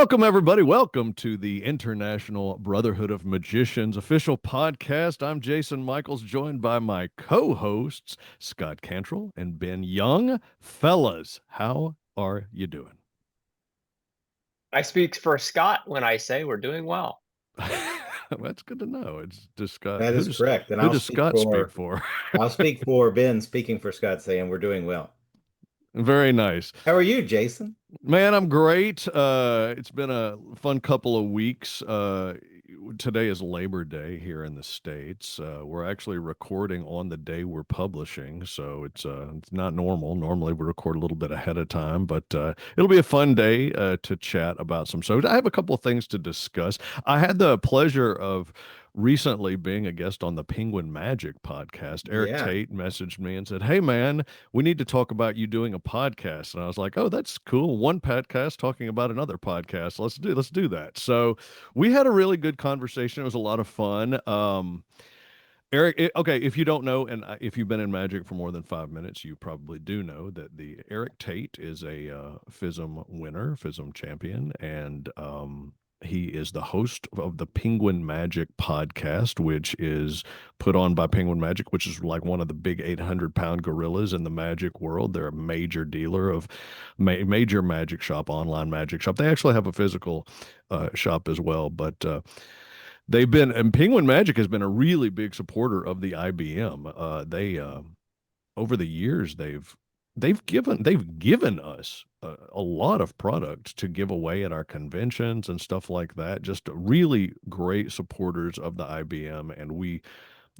Welcome, everybody. Welcome to the International Brotherhood of Magicians official podcast. I'm Jason Michaels, joined by my co-hosts, Scott Cantrell and Ben Young. Fellas, how are you doing? I speak for Scott when I say we're doing well. That's good to know. It's just Scott. That is correct. And Who does Scott speak for? I'll speak for Ben, speaking for Scott, saying we're doing well. Very nice. How are you, Jason? Man, I'm great. It's been a fun couple of weeks. Today is Labor Day here in the States. We're actually recording on the day we're publishing, so it's not normal. Normally we record a little bit ahead of time, but it'll be a fun day to chat about some. So I have a couple of things to discuss. I had the pleasure of recently being a guest on the Penguin Magic podcast. Eric Tate messaged me and said, "Hey man, we need to talk about you doing a podcast." And I was like, "Oh, that's cool. One podcast talking about another podcast. Let's do that." So we had a really good conversation. It was a lot of fun. Eric, okay, if you don't know, and if you've been in Magic for more than 5 minutes, you probably do know that the Eric Tate is a FISM winner, FISM champion, and he is the host of the Penguin Magic podcast, which is put on by Penguin Magic, which is like one of the big 800-pound gorillas in the Magic world. They're a major dealer of major Magic shop, online Magic shop. They actually have a physical shop as well, but and Penguin Magic has been a really big supporter of the I.B.M. They over the years they've given us a lot of product to give away at our conventions and stuff like that. Just really great supporters of the I.B.M. and we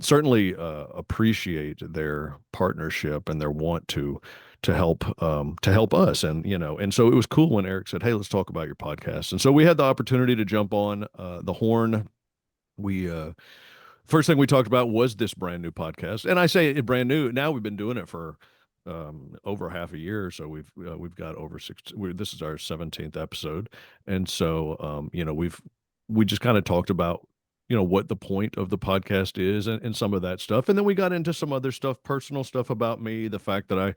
certainly appreciate their partnership and their want to help us. And so it was cool when Eric said, "Hey, let's talk about your podcast." And so we had the opportunity to jump on the horn. We first thing we talked about was this brand new podcast, and I say it brand new. Now we've been doing it for over half a year, so we've got over this is our 17th episode, and so we just kind of talked about what the point of the podcast is and some of that stuff, and then we got into some other stuff, personal stuff about me, the fact that I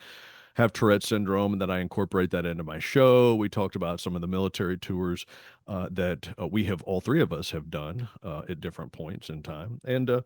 have Tourette's syndrome and that I incorporate that into my show. We talked about some of the military tours that all three of us have done at different points in time. And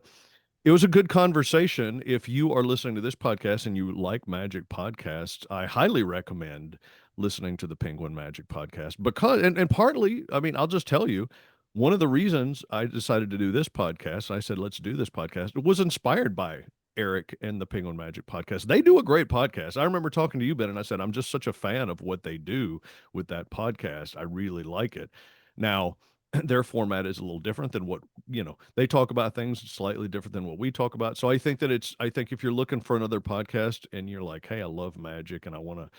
it was a good conversation. If you are listening to this podcast and you like Magic podcasts, I highly recommend listening to the Penguin Magic podcast because, and partly, I mean, I'll just tell you, one of the reasons I decided to do this podcast, I said, let's do this podcast, it was inspired by Eric and the Penguin Magic podcast. They do a great podcast. I remember talking to you, Ben, and I said, I'm just such a fan of what they do with that podcast. I really like it. Now, their format is a little different than what, they talk about things slightly different than what we talk about. So I think if you're looking for another podcast and you're like, hey, I love Magic and I want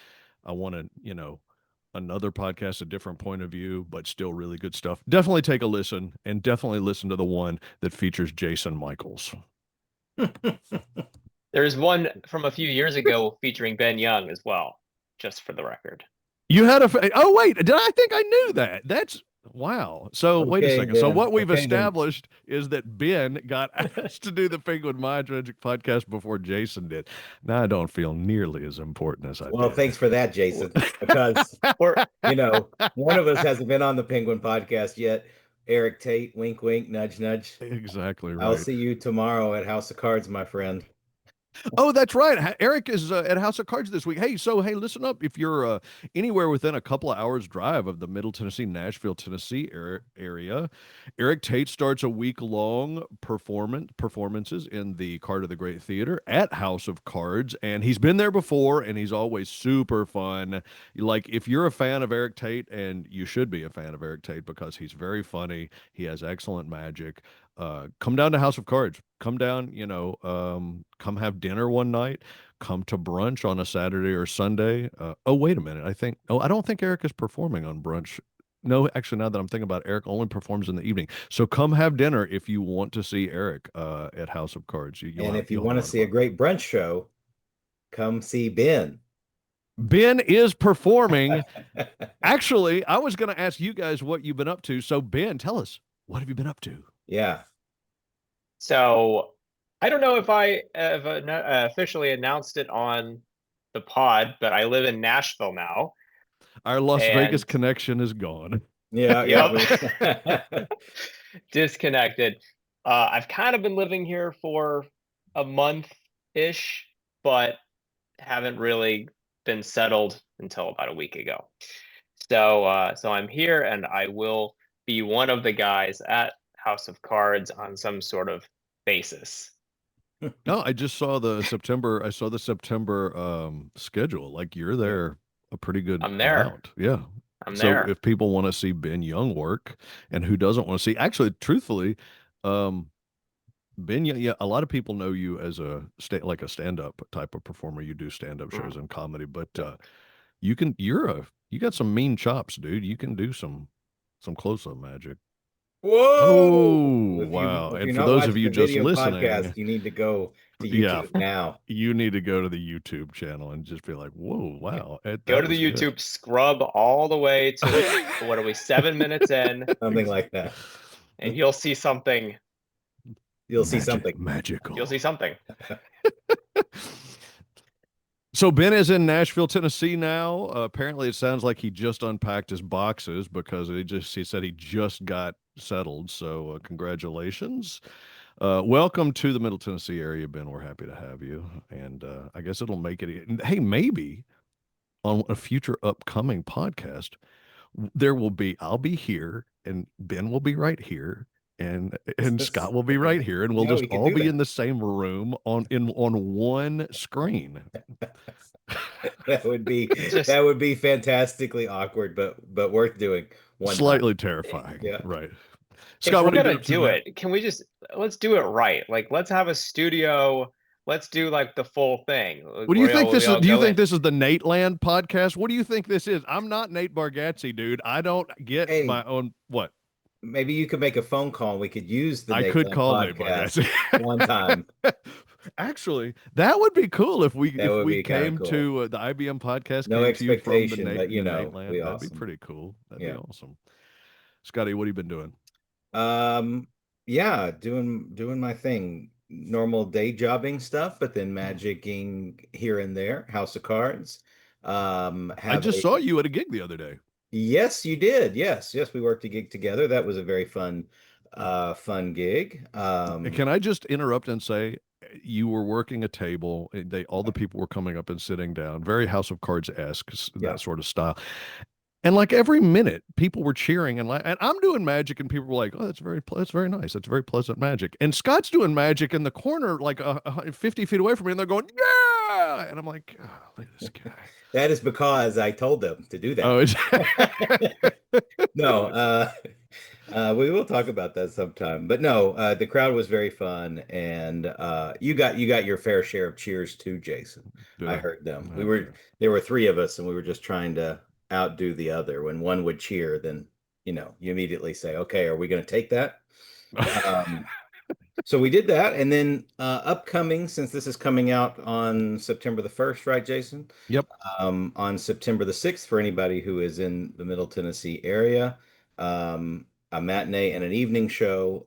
to, another podcast, a different point of view, but still really good stuff, definitely take a listen and definitely listen to the one that features Jason Michaels. There's one from a few years ago featuring Ben Young as well, just for the record. You had oh wait, I think I knew that. That's wow. So wait a second. Ben. So what we've established is that Ben got asked to do the Penguin Magic podcast before Jason did. Now I don't feel nearly as important as I did. Well, thanks for that, Jason, because one of us hasn't been on the Penguin podcast yet. Eric Tate, wink, wink, nudge, nudge. Exactly right. I'll see you tomorrow at House of Cards, my friend. Oh, that's right. Eric is at House of Cards this week. Hey, listen up. If you're anywhere within a couple of hours drive of the Middle Tennessee, Nashville, Tennessee area, Eric Tate starts a week-long performances in the Card of the Great Theater at House of Cards, and he's been there before, and he's always super fun. Like, if you're a fan of Eric Tate, and you should be a fan of Eric Tate because he's very funny, he has excellent magic. Come down to House of Cards. Come down, come have dinner one night. Come to brunch on a Saturday or Sunday. Oh, wait a minute. I don't think Eric is performing on brunch. No, actually, now that I'm thinking about it, Eric only performs in the evening. So come have dinner if you want to see Eric at House of Cards. If you want to see a great brunch show, come see Ben. Ben is performing. Actually, I was going to ask you guys what you've been up to. So Ben, tell us, what have you been up to? Yeah. So I don't know if I have officially announced it on the pod, but I live in Nashville now. Our Las Vegas connection is gone. Yeah, Yep. Disconnected. I've kind of been living here for a month-ish, but haven't really been settled until about a week ago. So I'm here, and I will be one of the guys at House of Cards on some sort of basis. No, I just saw the September. I saw the September schedule. Like you're Yeah. there a pretty good I'm there. amount. Yeah. I'm So there. if people want to see Ben Young work, and who doesn't want to see, actually, truthfully, um, Ben, yeah, a lot of people know you as like a stand-up type of performer. You do stand-up shows and comedy, but you got some mean chops, dude. You can do some close-up magic. Whoa! Oh, If you wow. if And you're for not those of watching you the just video podcast, listening, you need to go to yeah, YouTube now. you need to go to the YouTube channel and just be like, whoa, wow, Go that to was the good. YouTube, scrub all the way to what are we, 7 minutes in, Something like that. and you'll see something. You'll see something. Magical. You'll see something. So Ben is in Nashville, Tennessee now. Apparently, it sounds like he just unpacked his boxes because he said he just got settled. So congratulations. Welcome to the Middle Tennessee area, Ben. We're happy to have you, and I guess it'll make it. Hey, maybe on a future upcoming podcast, I'll be here, and Ben will be right here, and Scott will be right here, and we'll Yeah, just we could all do be that. in the same room on one screen. That would be Just that would be fantastically awkward, but worth doing one time. Slightly terrifying, Yeah. right? if Scott, we're what are you been gonna up to, do man? it, can we just let's do it right? Like, let's have a studio. Let's do like the full thing. What do you think this We is? all Do you go think in. this is the Nate Land podcast? What do you think this is? I'm not Nate Bargatze, dude. I don't get Hey, my own what? maybe you could make a phone call and we could use the I could Nateland call Nate podcast Bargatze. one time. Actually, that would be cool if That would we be kind of came cool. to the IBM podcast, No came to you from the expectation, but Nate be Land. That'd be awesome. pretty cool. That'd be Yeah. awesome. Scotty, what have you been doing? Yeah, doing my thing. Normal day jobbing stuff, but then Hmm. magicking here and there. House of Cards. I Have just a saw you at a gig the other day. Yes, you did. Yes, we worked a gig together. That was a very fun gig. Can I just interrupt and say you were working a table? All the people were coming up and sitting down, very House of Cards esque, Yeah. that sort of style. And like every minute, people were cheering and I'm doing magic, and people were like, "Oh, that's very nice. That's very pleasant magic." And Scott's doing magic in the corner, like 50 feet away from me, and they're going, "Yeah!" And I'm like, oh, "Look at this guy." That is because I told them to do Oh, that. No, we will talk about that sometime. But no, the crowd was very fun, and you got your fair share of cheers too, Jason. did I I? heard them. Okay. There were three of us, and we were just trying to outdo the other. When one would cheer, then you immediately say, "Okay, are we going to take that?" Um, so we did that, and then upcoming, since this is coming out on September the 1st, right, Jason? Yep. On September the 6th, for anybody who is in the Middle Tennessee area, a matinee and an evening show,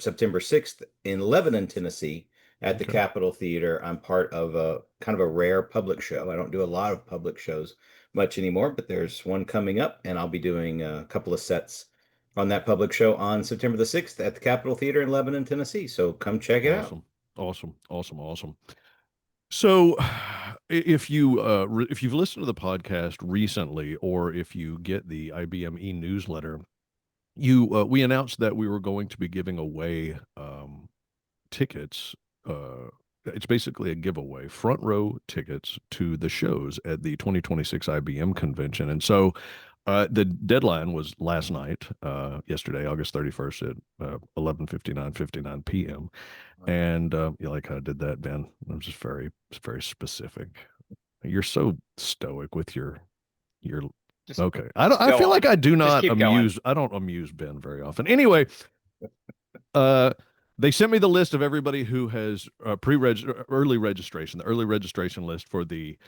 September 6th in Lebanon, Tennessee, at the Okay. Capitol Theater. I'm part of a kind of a rare public show. I don't do a lot of public shows much anymore, but there's one coming up, and I'll be doing a couple of sets on that public show on September the 6th at the Capitol Theater in Lebanon, Tennessee. So come check it out. Awesome. Awesome. Awesome. Awesome. So, if you've listened to the podcast recently, or if you get the IBM newsletter, we announced that we were going to be giving away tickets. It's basically a giveaway, front row tickets to the shows at the 2026 IBM convention, and so the deadline was last night, yesterday, August 31st at 11:59 p.m. And you like how I did that, Ben? I'm just very specific. You're so stoic with your. just Okay, I don't. I go feel like on. I do Just not keep going. amuse. I don't amuse Ben very often. Anyway, uh, they sent me the list of everybody who has early registration, the early registration list for the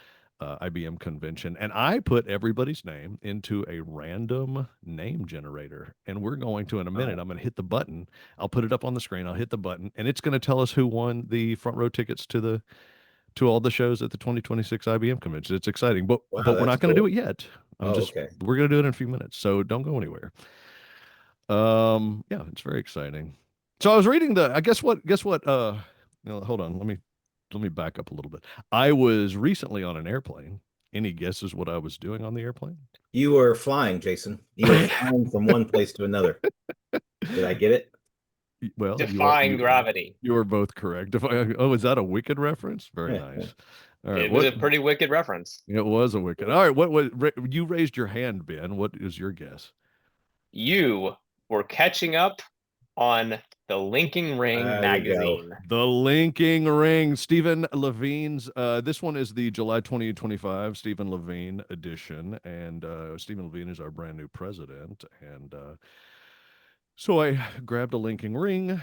IBM convention, and I put everybody's name into a random name generator, and we're going to, in a minute, Oh. I'm going to hit the button. I'll put it up on the screen. I'll hit the button, and it's going to tell us who won the front row tickets to to all the shows at the 2026 IBM convention. It's exciting, but Wow, we're that's not going to do cool. it yet. Oh, okay. We're going to do it in a few minutes, so don't go anywhere. Yeah, it's very exciting. So I was reading I guess what hold on, let me back up a little bit. I was recently on an airplane. Any guesses what I was doing on the airplane? You were flying, Jason. You were flying from one place to another. Did I get it? Well, Defying gravity. you are both correct. Oh, is that a Wicked reference? Very nice. All right, It was a pretty wicked reference. it was a Wicked. All right, you raised your hand, Ben. What is your guess? You were catching up on the Linking Ring There you go. magazine. The Linking Ring, Stephen Levine's. This one is the July 2025 Stephen Levine edition, and Stephen Levine is our brand new president. And so I grabbed a Linking Ring.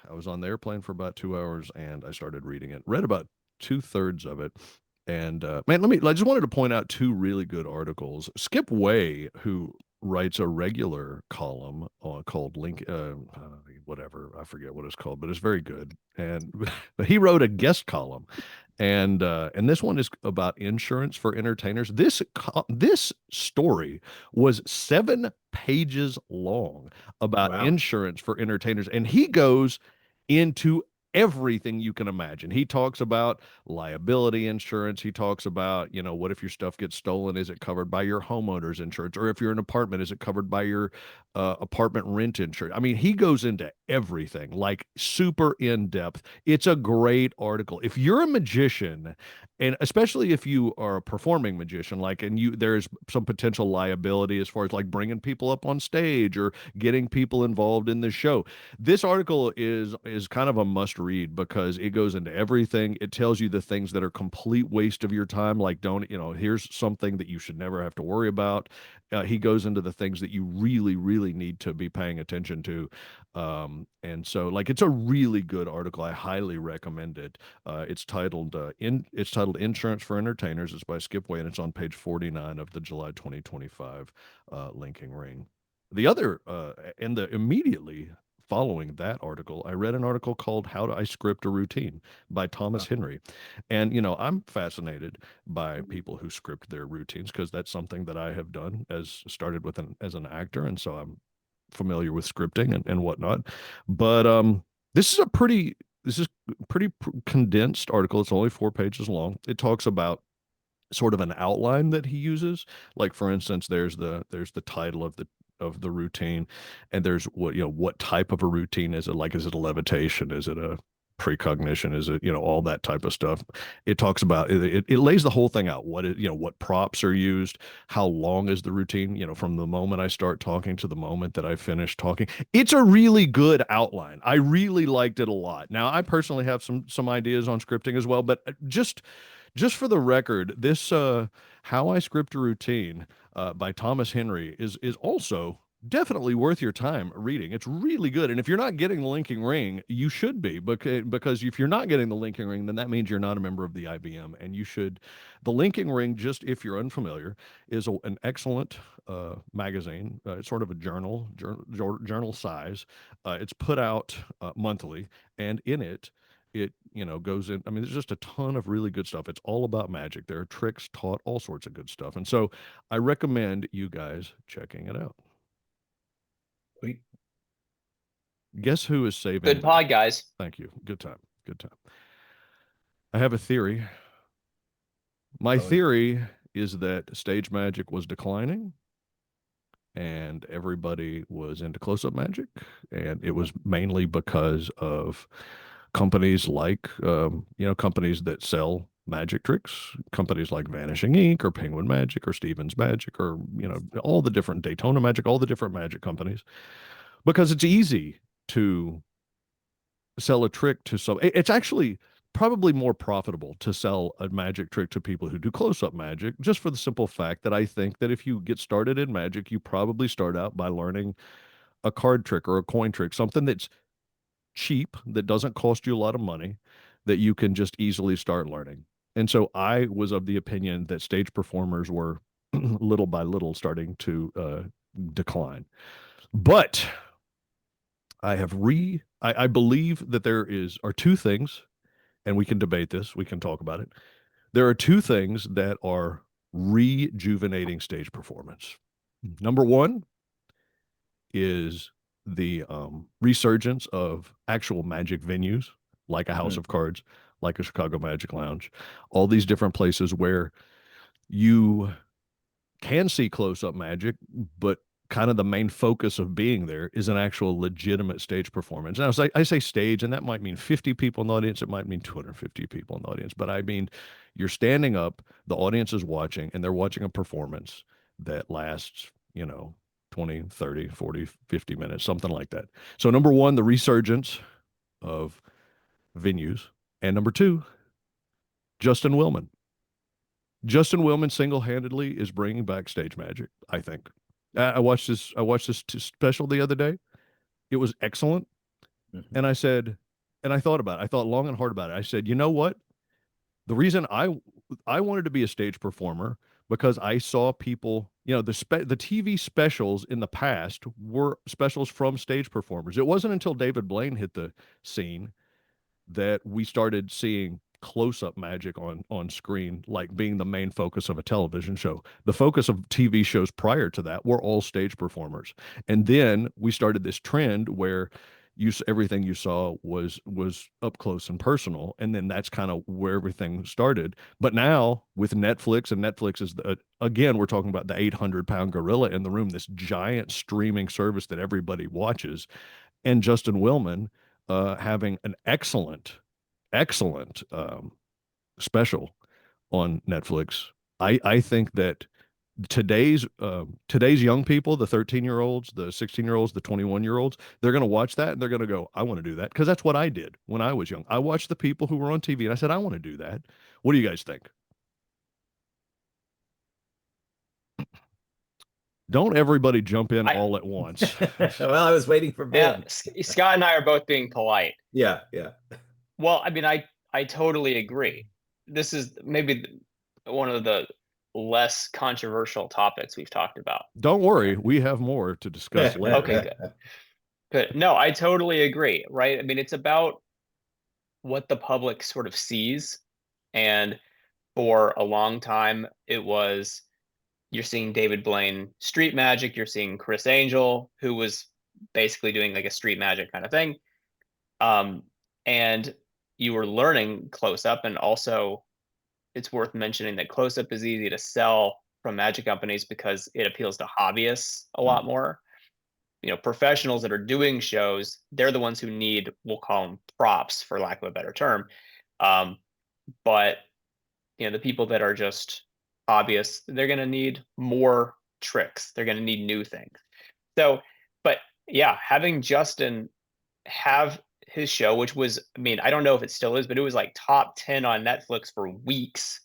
I was on the airplane for about 2 hours, and I started reading it. Read about 2/3 of it. And man, I just wanted to point out two really good articles. Skip Way, who writes a regular column called whatever, I forget what it's called, but it's very good. And but he wrote a guest column, and this one is about insurance for entertainers. This story was 7 pages long about Wow. insurance for entertainers, and he goes into everything you can imagine. He talks about liability insurance. He talks about, what if your stuff gets stolen? Is it covered by your homeowner's insurance? Or if you're an apartment, is it covered by your apartment rent insurance? I mean, he goes into everything, like super in depth. It's a great article. If you're a magician, and especially if you are a performing magician, there's some potential liability as far as like bringing people up on stage or getting people involved in the show. This article is kind of a must read because it goes into everything. It tells you the things that are complete waste of your time, like don't, here's something that you should never have to worry about. He goes into the things that you really, really need to be paying attention to. And so like it's a really good article. I highly recommend it. It's titled Insurance for Entertainers. It's by Skip Way, and it's on page 49 of the July 2025 Linking Ring. The other and the immediately following that article, I read an article called How I Script a Routine by Thomas Henry. And, I'm fascinated by people who script their routines because that's something that I have done as an actor. And so I'm familiar with scripting and whatnot. But this is a pretty, this is pretty condensed article. It's only 4 pages long. It talks about sort of an outline that he uses. Like for instance, there's the title of the routine, and there's what type of a routine is it? Like, is it a levitation? Is it a precognition? Is it all that type of stuff? It talks about it lays the whole thing out. What props are used? How long is the routine? From the moment I start talking to the moment that I finish talking. It's a really good outline. I really liked it a lot. Now, I personally have some ideas on scripting as well, but just for the record, this How I Script a Routine by Thomas Henry is also definitely worth your time reading. It's really good. And if you're not getting the Linking Ring, you should be, because if you're not getting the Linking Ring, then that means you're not a member of the IBM. And you should. The Linking Ring, just if you're unfamiliar, is an excellent magazine. It's sort of a journal size. It's put out monthly, and in it goes in. I mean, there's just a ton of really good stuff. It's all about magic. There are tricks taught, all sorts of good stuff. And so I recommend you guys checking it out. Sweet. Guess who is saving Good pod, guys. Thank you. Good time. I have a theory. My theory is that stage magic was declining and everybody was into close-up magic, and it was mainly because of companies like companies that sell magic tricks, companies like Vanishing Ink or Penguin Magic or Stevens Magic, or all the different Daytona Magic, all the different magic companies, because it's easy to sell a trick to some. It's actually probably more profitable to sell a magic trick to people who do close-up magic, just for the simple fact that I think that if you get started in magic, you probably start out by learning a card trick or a coin trick, something that's cheap, that doesn't cost you a lot of money, that you can just easily start learning. And so I was of the opinion that stage performers were little by little starting to decline. But I believe that are two things and we can debate this, we can talk about it. There are two things that are rejuvenating stage performance. Number one is the resurgence of actual magic venues like a House of Cards, like a Chicago Magic Lounge, all these different places where you can see close up magic, but kind of the main focus of being there is an actual legitimate stage performance. Now, I say stage, and that might mean 50 people in the audience. It might mean 250 people in the audience. But I mean, you're standing up, the audience is watching, and they're watching a performance that lasts, 20, 30, 40, 50 minutes, something like that. So, number one, the resurgence of venues. And number two, Justin Willman. Justin Willman single-handedly is bringing back stage magic, I think. I watched this special the other day. It was excellent. Mm-hmm. And I said, and I thought about it. I thought long and hard about it. I said, you know what? The reason I wanted to be a stage performer because I saw people, the TV specials in the past were specials from stage performers. It wasn't until David Blaine hit the scene that we started seeing close-up magic on screen like being the main focus of a television show. The focus of TV shows prior to that were all stage performers. And then we started this trend where everything you saw was up close and personal, and then that's kind of where everything started. But now with Netflix, and Netflix is again, we're talking about the 800-pound gorilla in the room, this giant streaming service that everybody watches, and Justin Willman having an excellent special on Netflix. I think that today's young people, the 13-year-olds, the 16-year-olds, the 21-year-olds, they're going to watch that and they're going to go, I want to do that, because that's what I did when I was young. I watched the people who were on TV and I said, I want to do that. What do you guys think? Don't everybody jump in I all at once. Well, I was waiting for yeah, Ben. Scott and I are both being polite. Yeah. Well, I mean, I totally agree. This is maybe one of the less controversial topics we've talked about. Don't worry, we have more to discuss later. Okay, good. No, I totally agree, right? I mean, it's about what the public sort of sees. And for a long time, it was you're seeing David Blaine street magic, you're seeing Chris Angel, who was basically doing like a street magic kind of thing. And you were learning close up, and also it's worth mentioning that close up is easy to sell from magic companies because it appeals to hobbyists a lot more. Professionals that are doing shows, they're the ones who need, we'll call them props for lack of a better term. But the people that are just hobbyists, they're going to need more tricks. They're going to need new things. So, but yeah, having Justin have his show, which was, I mean, I don't know if it still is, but it was like top 10 on Netflix for weeks,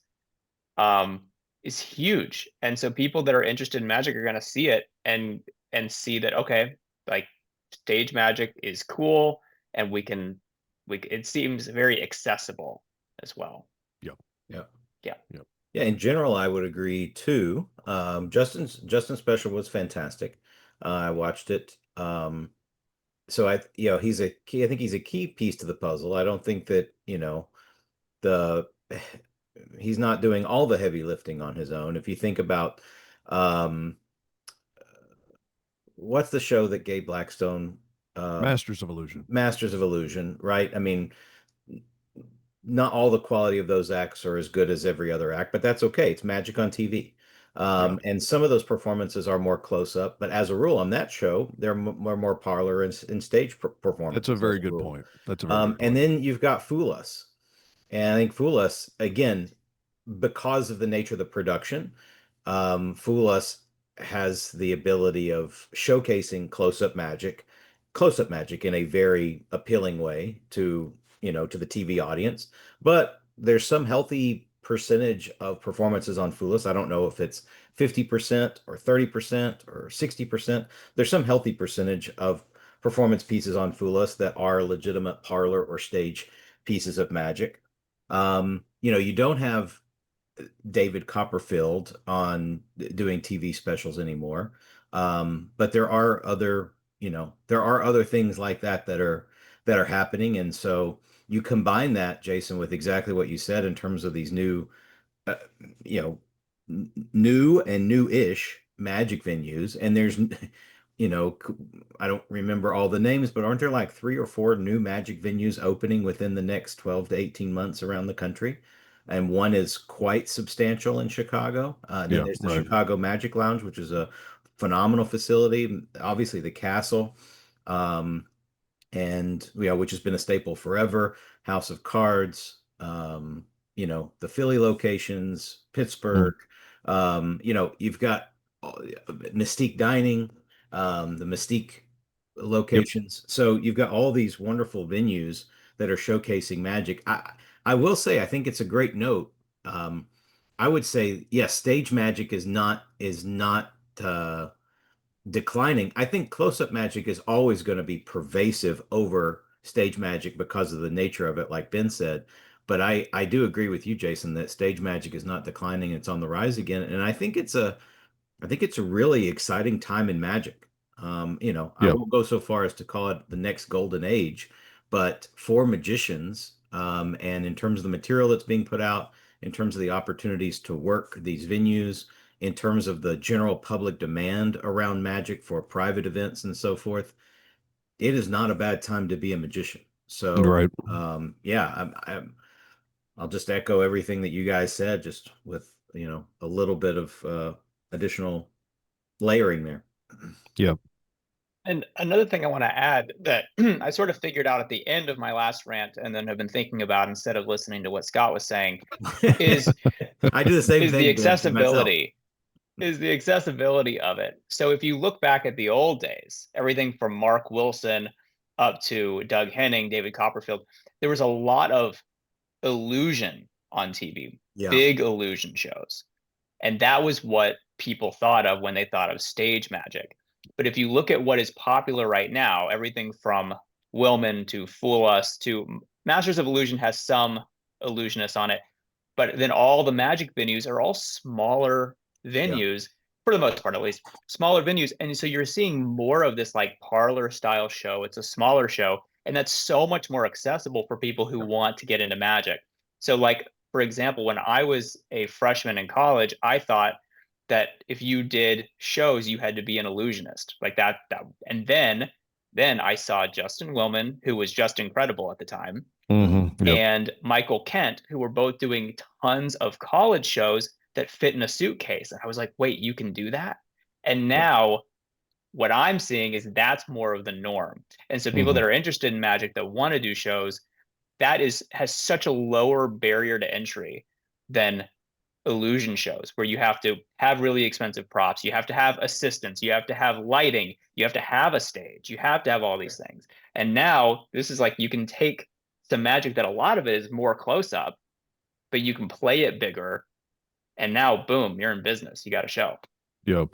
is huge. And so people that are interested in magic are going to see it and see that, okay, like stage magic is cool, and it seems very accessible as well. Yep. Yeah, in general, I would agree too. Justin's special was fantastic. I watched it. So he's a key. I think he's a key piece to the puzzle. I don't think that the he's not doing all the heavy lifting on his own. If you think about what's the show that Gabe Blackstone, Masters of Illusion. Masters of Illusion, right? I mean, not all the quality of those acts are as good as every other act, but that's okay. It's magic on TV. And some of those performances are more close up, but as a rule on that show, they're more parlor and stage performances. That's a very good point. That's a very good point. And then you've got Fool Us. And I think Fool Us, again, because of the nature of the production, Fool Us has the ability of showcasing close-up magic in a very appealing way to the TV audience. But there's some healthy percentage of performances on Fool Us. I don't know if it's 50% or 30% or 60%. There's some healthy percentage of performance pieces on Fool Us that are legitimate parlor or stage pieces of magic. You don't have David Copperfield on doing TV specials anymore. But there are other things like that that are happening. And so you combine that, Jason, with exactly what you said in terms of these new, uh, you know, new and new-ish magic venues. And there's, you know, I don't remember all the names, but aren't there like 3 or 4 new magic venues opening within the next 12 to 18 months around the country? And one is quite substantial in Chicago. Then Yeah, there's the right. Chicago Magic Lounge, which is a phenomenal facility. Obviously, the Castle. Um, and which has been a staple forever. House of Cards, the Philly locations, Mm, Pittsburgh. You've got Mystique Dining, the Mystique yep. locations. So you've got all these wonderful venues that are showcasing magic. I will say I think it's a great note. Um, I would say yes, stage magic is not declining. I think close-up magic is always going to be pervasive over stage magic because of the nature of it, like Ben said. But I do agree with you, Jason, that stage magic is not declining, it's on the rise again. And I think it's a really exciting time in magic. I Yep. won't go so far as to call it the next golden age, but for magicians, and in terms of the material that's being put out, in terms of the opportunities to work these venues, in terms of the general public demand around magic for private events and so forth, it is not a bad time to be a magician. So, Right. yeah, I'll just echo everything that you guys said, just with, a little bit of additional layering there. Yep. And another thing I want to add that I sort of figured out at the end of my last rant and then have been thinking about instead of listening to what Scott was saying is I do the same is the thing, Ben, to myself. accessibility is the accessibility of it. So if you look back at the old days, everything from Mark Wilson up to Doug Henning, David Copperfield, there was a lot of illusion on TV, Yeah, big illusion shows. And that was what people thought of when they thought of stage magic. But if you look at what is popular right now, everything from Willman to Fool Us to Masters of Illusion has some illusionists on it, but then all the magic venues are all smaller yeah, venues, for the most part at least, smaller venues. And so you're seeing more of this like parlor style show. It's a smaller show, and that's so much more accessible for people who want to get into magic. So like for example, when I was a freshman in college, I thought that if you did shows, you had to be an illusionist like that. And then I saw Justin Willman, who was just incredible at the time, Yep. and Michael Kent, who were both doing tons of college shows that fit in a suitcase. And I was like, wait, you can do that? And yeah, now what I'm seeing is that's more of the norm. And so people Hmm. that are interested in magic that want to do shows, that is has such a lower barrier to entry than illusion shows where you have to have really expensive props, you have to have assistants, you have to have lighting, you have to have a stage, you have to have all these things. And now this is like you can take some magic that a lot of it is more close up, but you can play it bigger. And now, boom, you're in business. You got a show. Yep.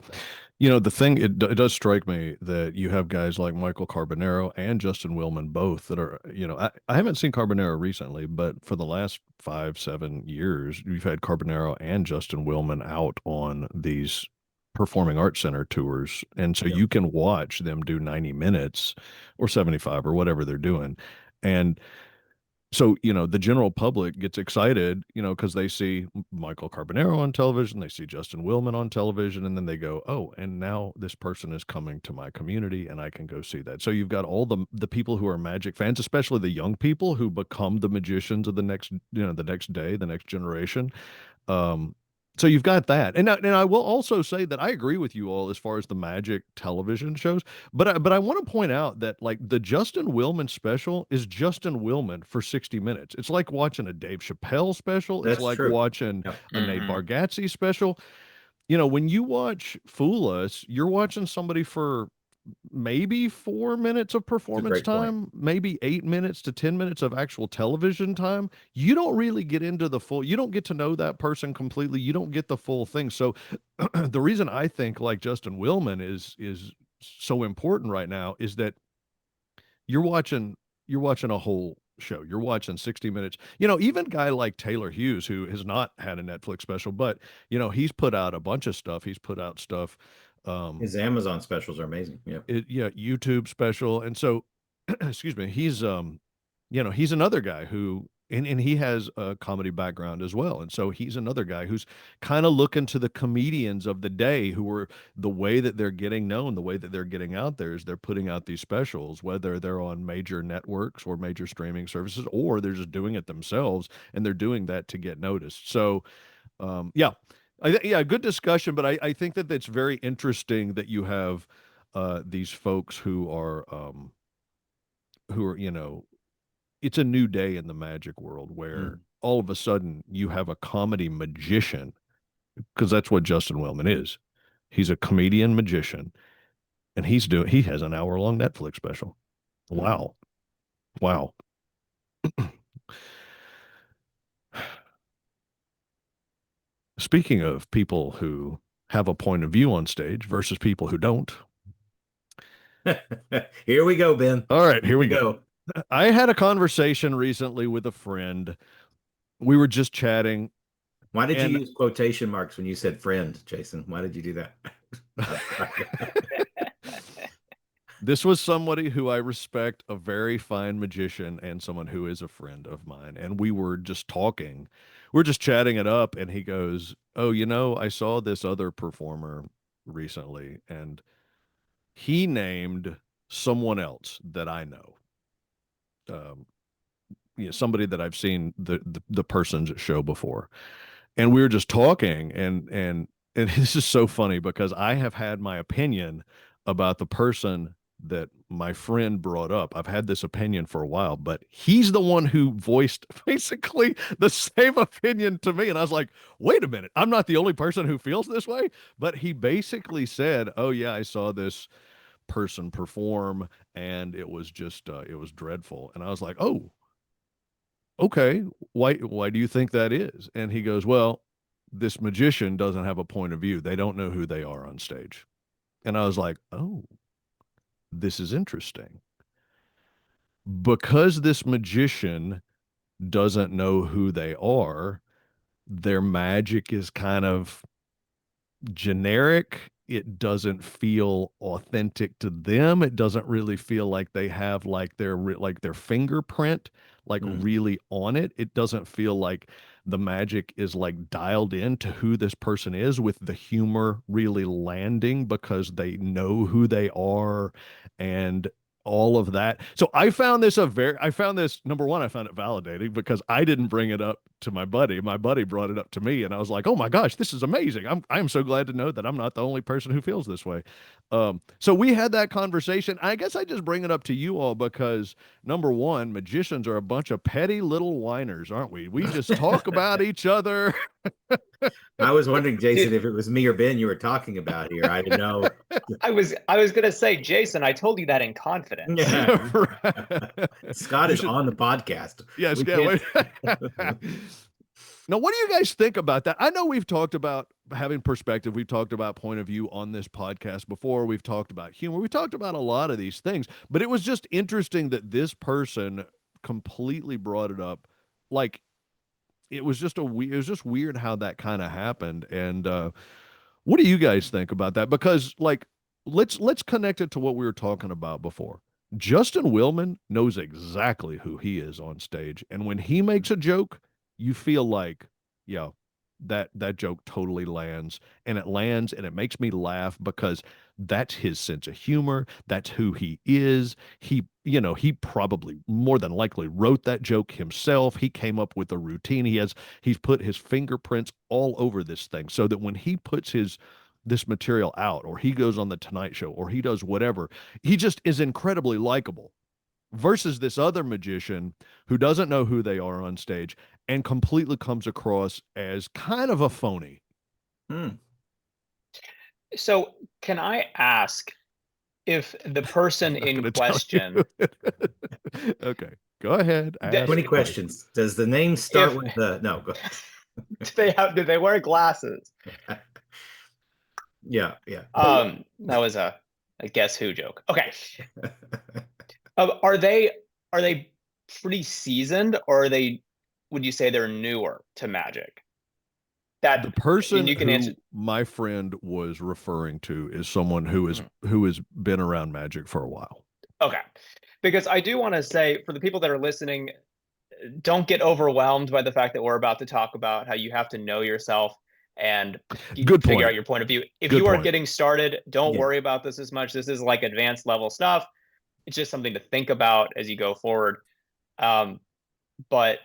The thing, it does strike me that you have guys like Michael Carbonaro and Justin Willman both that are, I haven't seen Carbonaro recently, but for the last 5, 7 years, you've had Carbonaro and Justin Willman out on these performing arts center tours. And so yeah, you can watch them do 90 minutes or 75 or whatever they're doing. And so, the general public gets excited, because they see Michael Carbonaro on television, they see Justin Willman on television, and then they go, "Oh, and now this person is coming to my community, and I can go see that." So you've got all the people who are Magic fans, especially the young people who become the magicians of the next day, the next generation. Um, so you've got that, and I will also say that I agree with you all as far as the Magic television shows, but I want to point out that like the Justin Willman special is Justin Willman for 60 minutes. It's like watching a Dave Chappelle special. It's that's like true. watching Yeah, a Nate Mm-hmm. Bargatze special. When you watch Fool Us, you're watching somebody for maybe 4 minutes of it's a performance great point. time, maybe 8 minutes to 10 minutes of actual television time. You don't really get into you don't get to know that person completely. You don't get the full thing. So the reason I think like Justin Willman is so important right now is that you're watching you're watching a whole show. You're watching 60 minutes. Even a guy like Taylor Hughes, who has not had a Netflix special, but he's put out a bunch of stuff. He's put out stuff His Amazon specials are amazing. Yeah, yeah, YouTube special. And so excuse me, he's he's another guy who and he has a comedy background as well. And so he's another guy who's kind of looking to the comedians of the day who are the way that they're getting known, the way that they're getting out there is they're putting out these specials, whether they're on major networks or major streaming services, or they're just doing it themselves and they're doing that to get noticed. So yeah, yeah, good discussion. But I think that it's very interesting that you have these folks who are, it's a new day in the magic world where Mm. all of a sudden you have a comedy magician, because that's what Justin Wellman is. He's a comedian magician, and he has an hour-long Netflix special. Mm. Wow. Wow. Speaking of people who have a point of view on stage versus people who don't. Here we go, Ben. All right, here we go. Go. I had a conversation recently with a friend. We were just chatting. Why did you And use quotation marks when you said friend, Jason? Why did you do that? this was somebody who I respect, a very fine magician, and someone who is a friend of mine. And we were just talking. We're just chatting it up. And he goes, "Oh, I saw this other performer recently, and he named someone else that I know. Um, somebody that I've seen the person's show before." And we were just talking, and this is so funny because I have had my opinion about the person that my friend brought up. I've had this opinion for a while, but he's the one who voiced basically the same opinion to me. And I was like, wait a minute, I'm not the only person who feels this way. But he basically said, oh yeah, I saw this person perform and it was just it was dreadful. And I was like, oh, okay, why do you think that is? And he goes, well, this magician doesn't have a point of view. They don't know who they are on stage. And I was like, oh, this is interesting. Because this magician doesn't know who they are, their magic is kind of generic. It doesn't feel authentic to them. It doesn't really feel like they have like their fingerprint like Mm. really on it. It doesn't feel like the magic is like dialed in to who this person is, with the humor really landing because they know who they are and all of that. So I found this, number one, I found it validating because I didn't bring it up to my buddy. My buddy brought it up to me and I was like, "Oh my gosh, this is amazing. I'm so glad to know that I'm not the only person who feels this way." So we had that conversation. I guess I just bring it up to you all because number one, magicians are a bunch of petty little whiners, aren't we? We just talk about each other. I was wondering, Jason, if it was me or Ben you were talking about here. I didn't know. I was gonna say, Jason, I told you that in confidence. Yeah. Right. Scott You is should- on the podcast. Yes, We yeah. can't- Now, what do you guys think about that? I know we've talked about having perspective. We've talked about point of view on this podcast before. We've talked about humor. We talked about a lot of these things, but it was just interesting that this person completely brought it up. Like it was just it was just weird how that kind of happened. And what do you guys think about that? Because like let's connect it to what we were talking about before. Justin Willman knows exactly who he is on stage, and when he makes a joke, you feel like, yeah, that joke totally lands, and it lands, and it makes me laugh because that's his sense of humor. That's who he is. He probably more than likely wrote that joke himself. He came up with a routine. He's put his fingerprints all over this thing so that when he puts this material out, or he goes on the Tonight Show, or he does whatever, he just is incredibly likable. Versus this other magician who doesn't know who they are on stage and completely comes across as kind of a phony. Hmm. So, can I ask if the person I'm not in gonna tell question, you. Okay, go ahead. That- Ask 20 the question. questions. Does the name start If- with the no? Go. do they wear glasses? Yeah. That was a guess who joke. Okay. Are they pretty seasoned, or would you say they're newer to magic? The person and you can who answer. my friend was referring to is someone who has been around magic for a while. Okay. because I do want to say for the people that are listening, don't get overwhelmed by the fact that we're about to talk about how you have to know yourself and Good figure out point. your point of view. If Good you are point. getting started, don't Yeah. worry about this as much. This is like advanced level stuff. It's just something to think about as you go forward. But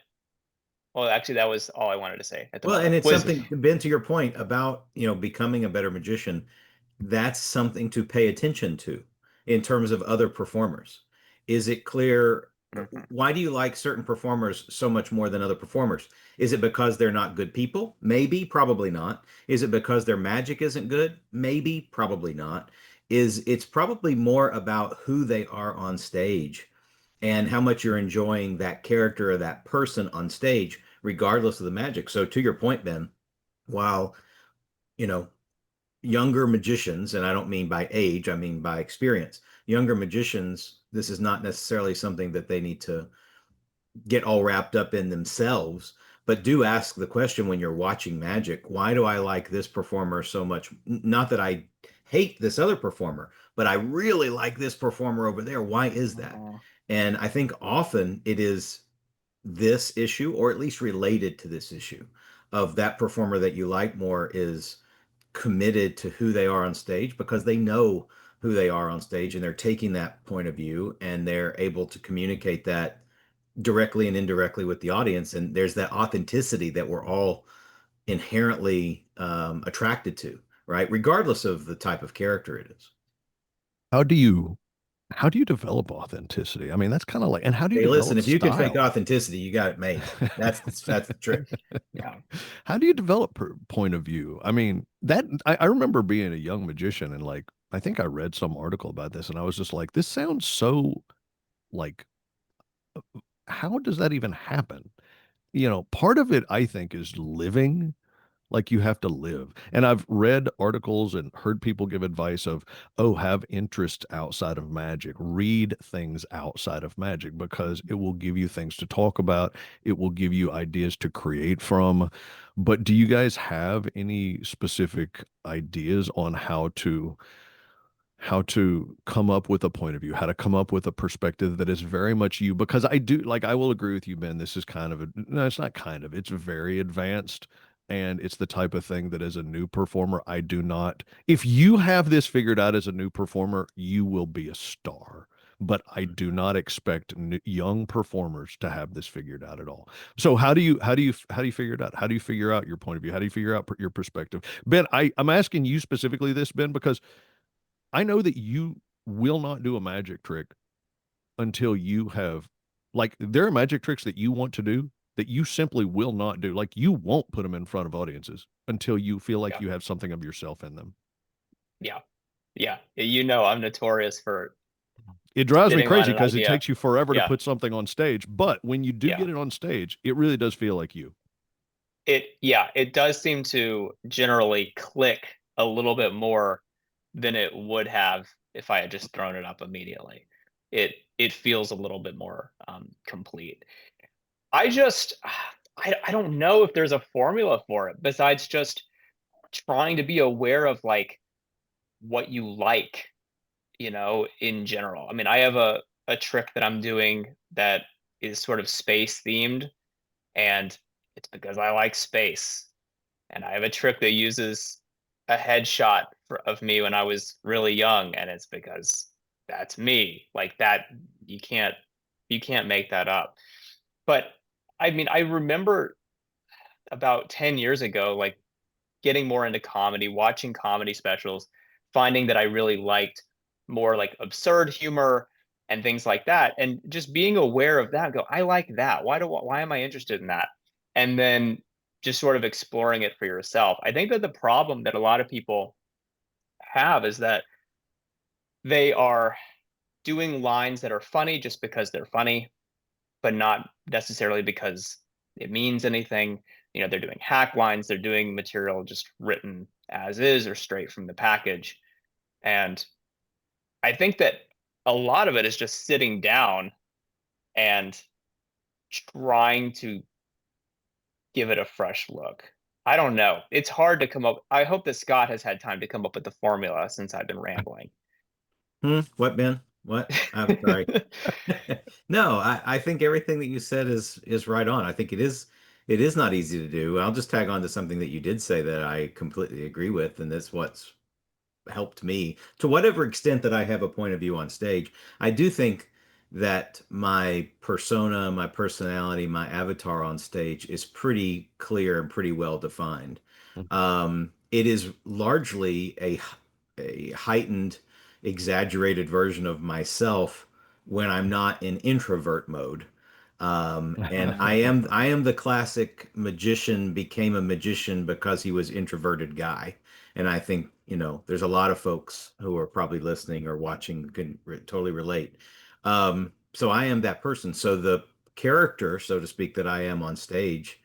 well, actually, that was all I wanted to say at the Well, and moment. it's Was something, Ben, to your point about, becoming a better magician, that's something to pay attention to in terms of other performers. Is it clear? Mhm. Why do you like certain performers so much more than other performers? Is it because they're not good people? Maybe, probably not. Is it because their magic isn't good? Maybe, probably not. It's probably more about who they are on stage and how much you're enjoying that character or that person on stage, regardless of the magic. So to your point, Ben, while, you know, younger magicians, and I don't mean by age, I mean by experience, younger magicians, this is not necessarily something that they need to get all wrapped up in themselves, but do ask the question when you're watching magic, why do I like this performer so much? Not that I hate this other performer, but I really like this performer over there. Why is that? And I think often it is this issue, or at least related to this issue, of that performer that you like more is committed to who they are on stage because they know who they are on stage and they're taking that point of view and they're able to communicate that directly and indirectly with the audience. And there's that authenticity that we're all inherently attracted to, right? Regardless of the type of character it is. How do you how do you develop authenticity? I mean, that's kind of like, and how do you Hey, listen, develop if you can fake style? authenticity, you got it made. That's the trick. Yeah. How do you develop point of view? I mean, that I remember being a young magician and like I think I read some article about this and I was just like, this sounds so like how does that even happen? Part of it I think is living. Like you have to live. And I've read articles and heard people give advice of, oh, have interests outside of magic, read things outside of magic because it will give you things to talk about. It will give you ideas to create from. But do you guys have any specific ideas on how to come up with a point of view, how to come up with a perspective that is very much you? Because I do, like, I will agree with you, Ben. This is kind of no, it's not kind of, it's very advanced. And it's the type of thing that as a new performer, I do not, if you have this figured out as a new performer, you will be a star. But I do not expect young performers to have this figured out at all. So how do you figure it out? How do you figure out your point of view? How do you figure out your perspective? Ben, I'm asking you specifically this, Ben, because I know that you will not do a magic trick until you have, like, there are magic tricks that you want to do that you simply will not do. Like, you won't put them in front of audiences until you feel like Yeah. you have something of yourself in them. Yeah. Yeah. I'm notorious for It drives me sitting on crazy an because it idea. takes you forever to Yeah. put something on stage. But when you do Yeah. get it on stage, it really does feel like you. It does seem to generally click a little bit more than it would have if I had just thrown it up immediately. It feels a little bit more complete. I just I don't know if there's a formula for it besides just trying to be aware of like what you like, in general. I mean, I have a trick that I'm doing that is sort of space themed, and it's because I like space. And I have a trick that uses a headshot of me when I was really young, and it's because that's me. Like that, you can't you can't make that up. But I mean, I remember about 10 years ago, like getting more into comedy, watching comedy specials, finding that I really liked more like absurd humor and things like that, and just being aware of that. Go, I like that. Why am I interested in that? And then just sort of exploring it for yourself. I think that the problem that a lot of people have is that they are doing lines that are funny just because they're funny, but not necessarily because it means anything. They're doing hack lines, they're doing material just written as is or straight from the package. And I think that a lot of it is just sitting down and trying to give it a fresh look. I don't know. It's hard to come up. I hope that Scott has had time to come up with the formula since I've been rambling. What, Ben? What? I'm sorry. No, I think everything that you said is right on. I think it is not easy to do. I'll just tag on to something that you did say that I completely agree with, and that's what's helped me to whatever extent that I have a point of view on stage. I do think that my persona, my personality, my avatar on stage is pretty clear and pretty well defined. It is largely a heightened, exaggerated version of myself when I'm not in introvert mode. And I am the classic magician became a magician because he was introverted guy. And I think, there's a lot of folks who are probably listening or watching can totally relate. So I am that person. So the character, so to speak, that I am on stage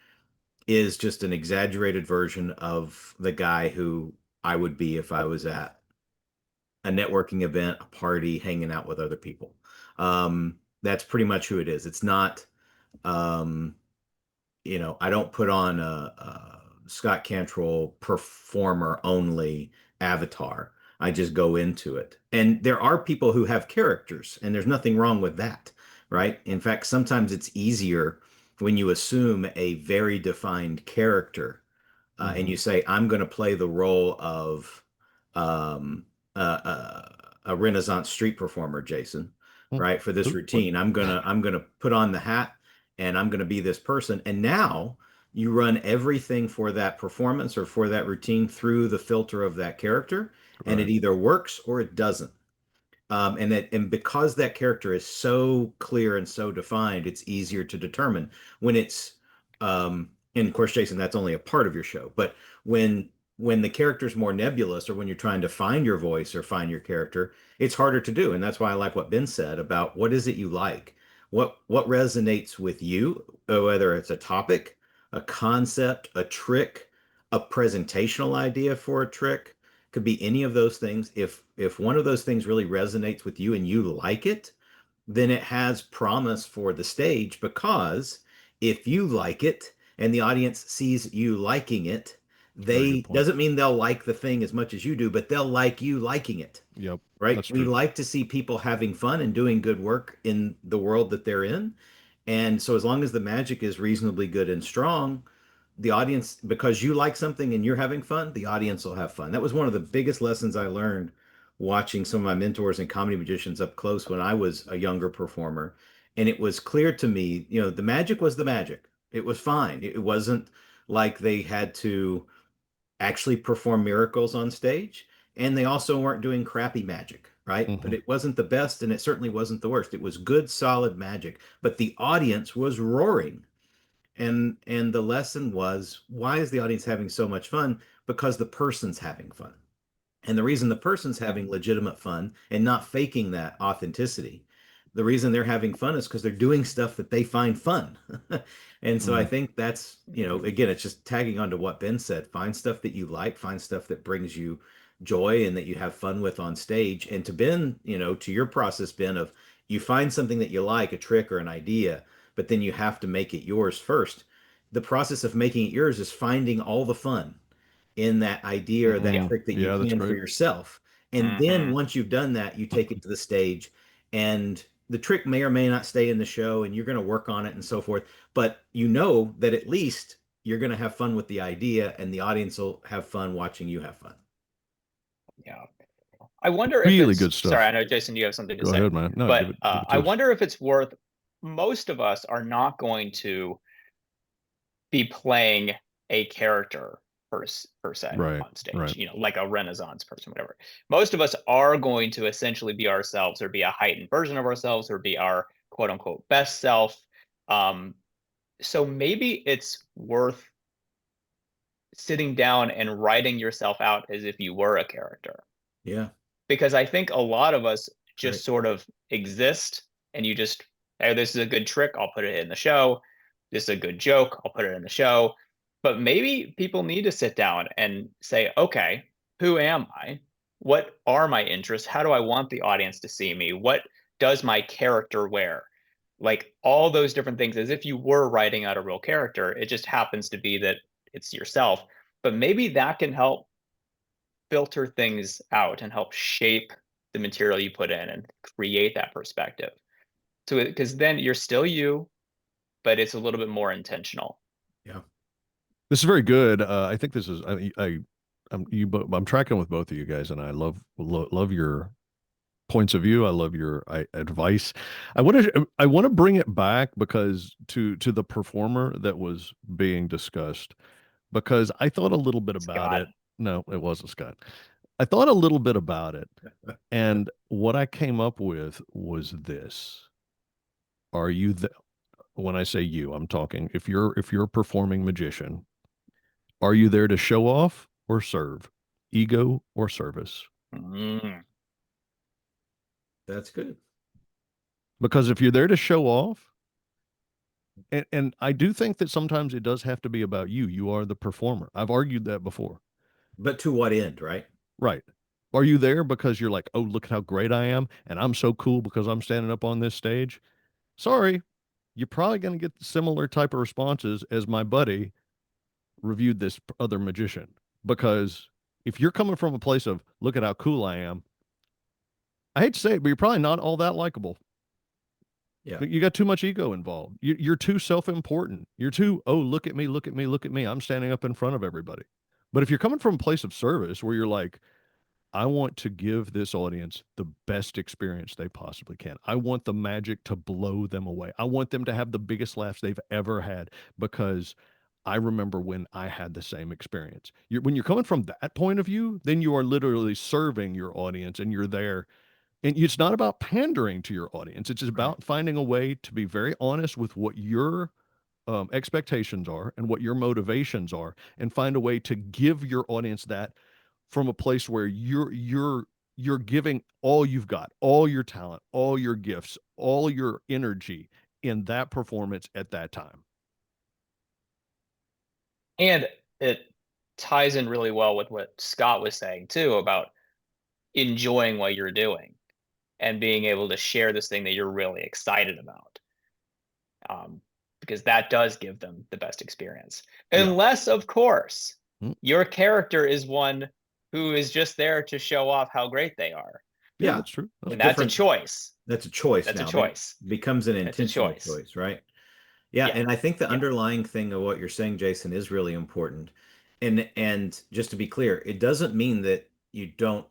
is just an exaggerated version of the guy who I would be if I was at a networking event, a party, hanging out with other people. That's pretty much who it is. It's not, um, I don't put on a Scott Cantrell performer only avatar. I just go into it. And there are people who have characters, and there's nothing wrong with that, right? In fact, sometimes it's easier when you assume a very defined character and you say, I'm going to play the role of um, a Renaissance street performer, Jason, right? For this routine, I'm gonna put on the hat and I'm gonna be this person. And now you run everything for that performance or for that routine through the filter of that character, and it Right. either works or it doesn't. And because that character is so clear and so defined, it's easier to determine when it's and of course, Jason, that's only a part of your show. But when the character's more nebulous or when you're trying to find your voice or find your character, it's harder to do. And that's why I like what Ben said about what is it you like? What resonates with you, whether it's a topic, a concept, a trick, a presentational idea for a trick could be any of those things. If one of those things really resonates with you and you like it, then it has promise for the stage because if you like it and the audience sees you liking it, Very good they point. doesn't mean they'll like the thing as much as you do, but they'll like you liking it. Yep, Right? that's We true. like to see people having fun and doing good work in the world that they're in. And so as long as the magic is reasonably good and strong, the audience, because you like something and you're having fun, the audience will have fun. That was one of the biggest lessons I learned watching some of my mentors and comedy magicians up close when I was a younger performer. And it was clear to me, the magic was the magic. It was fine. It wasn't like they had to actually perform miracles on stage. And they also weren't doing crappy magic, right? But Hmm. it wasn't the best and it certainly wasn't the worst. It was good, solid magic. But the audience was roaring, and the lesson was, why is the audience having so much fun? Because the person's having fun. And the reason the person's Yeah. having legitimate fun and not faking that authenticity, the reason they're having fun is because they're doing stuff that they find fun. And so I Hmm. think that's, again, it's just tagging on to what Ben said. Find stuff that you like, find stuff that brings you joy and that you have fun with on stage. And to Ben, to your process, Ben, of you find something that you like, a trick or an idea, but then you have to make it yours first. The process of making it yours is finding all the fun in that idea or that Yeah. trick that you Yeah, that's can for great. yourself. And then Hmm. once you've done that, you take it to the stage, and the trick may or may not stay in the show and you're going to work on it and so forth. But you know that at least you're going to have fun with the idea and the audience will have fun watching you have fun. Yeah. I wonder if Really it's, good sorry, I stuff. know Jason, you have something to Go say, ahead, man. No, but give it I to us. wonder if it's worth, most of us are not going to be playing a character per se Right, on stage, right. like a Renaissance person, whatever. Most of us are going to essentially be ourselves or be a heightened version of ourselves or be our quote unquote best self. Um, so maybe it's worth sitting down and writing yourself out as if you were a character. Yeah, Because I think a lot of us great. just sort of exist and you just, hey, this is a good trick, I'll put it in the show. This is a good joke, I'll put it in the show. But maybe people need to sit down and say, okay, who am I? What are my interests? How do I want the audience to see me? What does my character wear? Like all those different things, as if you were writing out a real character. It just happens to be that it's yourself. But maybe that can help filter things out and help shape the material you put in and create that perspective. So, because then you're still you, but it's a little bit more intentional. Yeah. This is very good. I think this is I'm tracking with both of you guys, and I love your points of view. I love your advice. I want to bring it back because to the performer that was being discussed, because I thought a little bit about Scott. it. No, it wasn't Scott. I thought a little bit about it, and what I came up with was this. Are you the When I say you, I'm talking if you're a performing magician, are you there to show off or serve? Ego or service? Mm. That's good. Because if you're there to show off, and I do think that sometimes it does have to be about you. You are the performer. I've argued that before. But to what end, right? Right. Are you there because you're like, oh, look at how great I am, and I'm so cool because I'm standing up on this stage? Sorry, you're probably going to get similar type of responses as my buddy reviewed this other magician. Because if you're coming from a place of, look at how cool I am, I hate to say it, but you're probably not all that likable. Yeah. You got too much ego involved. You're too self-important. You're too, oh, look at me, look at me, look at me. I'm standing up in front of everybody. But if you're coming from a place of service where you're like, I want to give this audience the best experience they possibly can. I want the magic to blow them away. I want them to have the biggest laughs they've ever had because I remember when I had the same experience. When you're coming from that point of view, then you are literally serving your audience and you're there. And it's not about pandering to your audience. It's just Right. about finding a way to be very honest with what your expectations are and what your motivations are, and find a way to give your audience that from a place where you're giving all you've got, all your talent, all your gifts, all your energy in that performance at that time. And it ties in really well with what Scott was saying too about enjoying what you're doing and being able to share this thing that you're really excited about. Because that does give them the best experience. Yeah. Unless, of course, Mm, your character is one who is just there to show off how great they are. yeah, Yeah. that's true. That's And true. that's a choice. That's a choice That's a now. choice. Becomes an It's a intentional choice. choice, right? Yeah, Yeah. and I think the Yeah. underlying thing of what you're saying, Jason, is really important. And just to be clear, it doesn't mean that you don't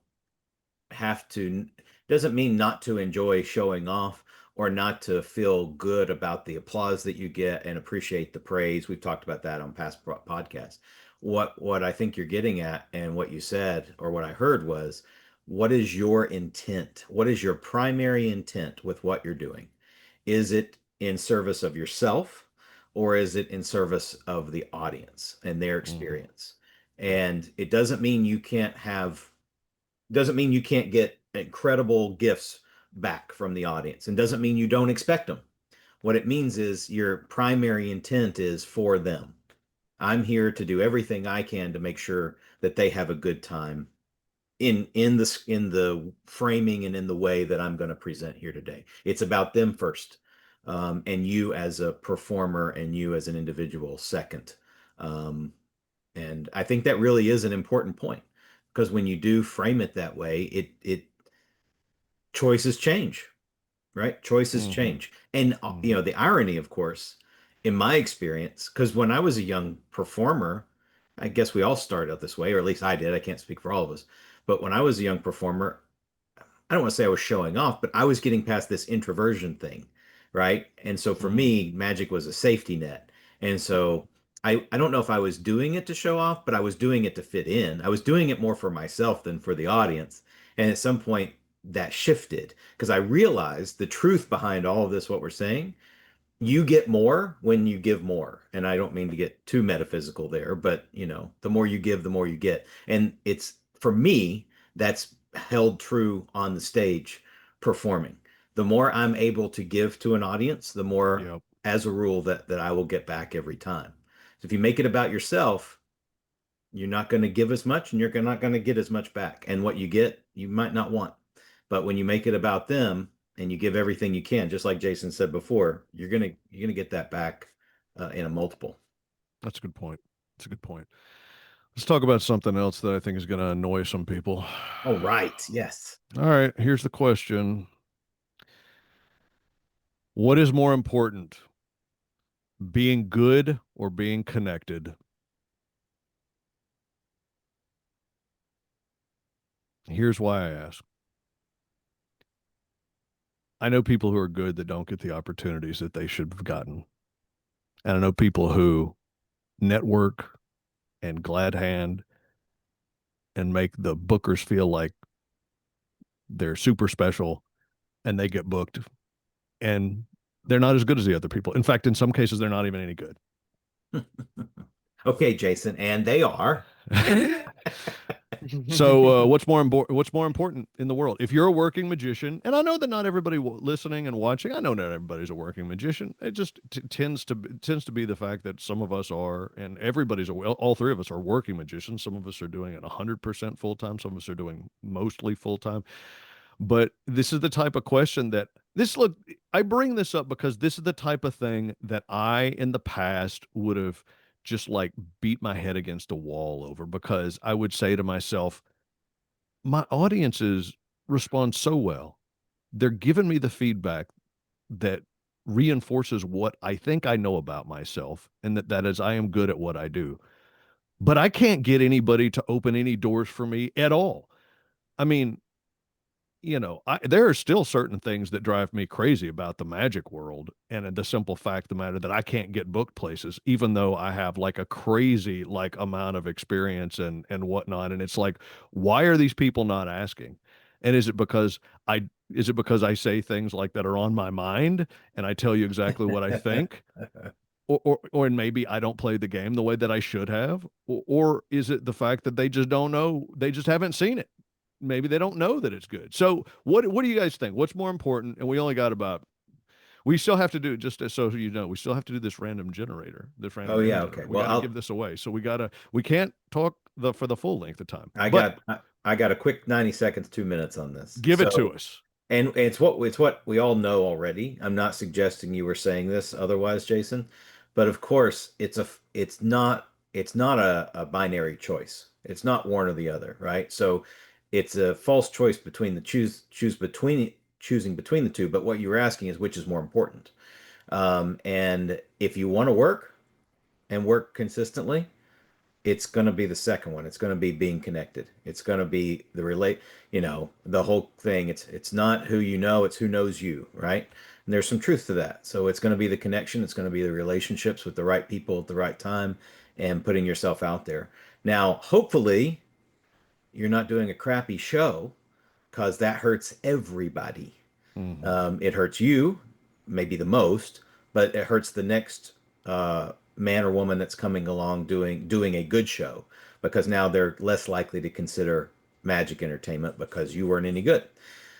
have to, doesn't mean not to enjoy showing off or not to feel good about the applause that you get and appreciate the praise. We've talked about that on past podcasts. What I think you're getting at and what you said or what I heard was, what is your intent? What is your primary intent with what you're doing? Is it in service of yourself or is it in service of the audience and their Mhm. experience? Yep. And it doesn't mean you can't get incredible gifts back from the audience and doesn't mean you don't expect them. What it means is your primary intent is for them. I'm here to do everything I can to make sure that they have a good time in the framing and in the way that I'm going to present here today. It's about them first, and you as a performer and you as an individual second. Um, and I think that really is an important point because when you do frame it that way, it choices change, right? Choices Hmm. change. And Hmm. the irony, of course, in my experience, because when I was a young performer, I guess we all started out this way, or at least I did. I can't speak for all of us. But when I was a young performer, I don't want to say I was showing off, but I was getting past this introversion thing, right? And so for Hmm. me, magic was a safety net. And so I don't know if I was doing it to show off, but I was doing it to fit in. I was doing it more for myself than for the audience. And at some point that shifted because I realized the truth behind all of this, what we're saying, you get more when you give more. And I don't mean to get too metaphysical there, but the more you give, the more you get. And it's for me, that's held true on the stage performing. The more I'm able to give to an audience, the more Yep. as a rule that I will get back every time. So if you make it about yourself, you're not going to give as much and you're not going to get as much back. And what you get, you might not want. But when you make it about them and you give everything you can, just like Jason said before, you're gonna get that back in a multiple. That's a good point. That's a good point. Let's talk about something else that I think is going to annoy some people. Oh, right. Yes. All right, here's the question. What is more important, being good or being connected? Here's why I ask. I know people who are good that don't get the opportunities that they should have gotten. And I know people who network and glad hand and make the bookers feel like they're super special and they get booked and they're not as good as the other people. In fact, in some cases, they're not even any good. Okay, Jason, and they are. So, what's more important in the world? If you're a working magician, and I know that not everybody listening and watching, I know not everybody's a working magician. It just tends to be the fact that some of us are, and everybody's all three of us are working magicians. Some of us are doing it 100% full time. Some of us are doing mostly full time. But this is the type of question that I bring this up because this is the type of thing that I in the past would have just like beat my head against a wall over, because I would say to myself, my audiences respond so well. They're giving me the feedback that reinforces what I think I know about myself, and that is I am good at what I do. But I can't get anybody to open any doors for me at all. I mean, there are still certain things that drive me crazy about the magic world, and the simple fact of the matter that I can't get booked places, even though I have like a crazy like amount of experience and whatnot. And it's like, why are these people not asking? And I is it because I say things like that are on my mind and I tell you exactly what I think? Or maybe I don't play the game the way that I should have, or is it the fact that they just don't know, they just haven't seen it? Maybe they don't know that it's good. So what do you guys think? What's more important? And we only got about we still have to do, just so you know, we still have to do this random generator, this Oh random game yeah, generator. okay. We Well, got to give this away. So we can't talk for the full length of time. I But got I got a quick 90 seconds, 2 minutes on this. give it to So, us. and it's what we all know already. I'm not suggesting you were saying this otherwise, Jason, but of course it's not a binary choice. It's not one or the other, right? So it's a false choice between the choosing between the two. But what you were asking is which is more important. And if you want to work and work consistently, it's going to be the second one. It's going to be being connected. It's going to be the whole thing. It's not who you know, it's who knows you, right? And there's some truth to that. So it's going to be the connection. It's going to be the relationships with the right people at the right time and putting yourself out there. Now, hopefully, you're not doing a crappy show because that hurts everybody. Mm-hmm. It hurts you, maybe the most, but it hurts the next man or woman that's coming along doing a good show, because now they're less likely to consider magic entertainment because you weren't any good.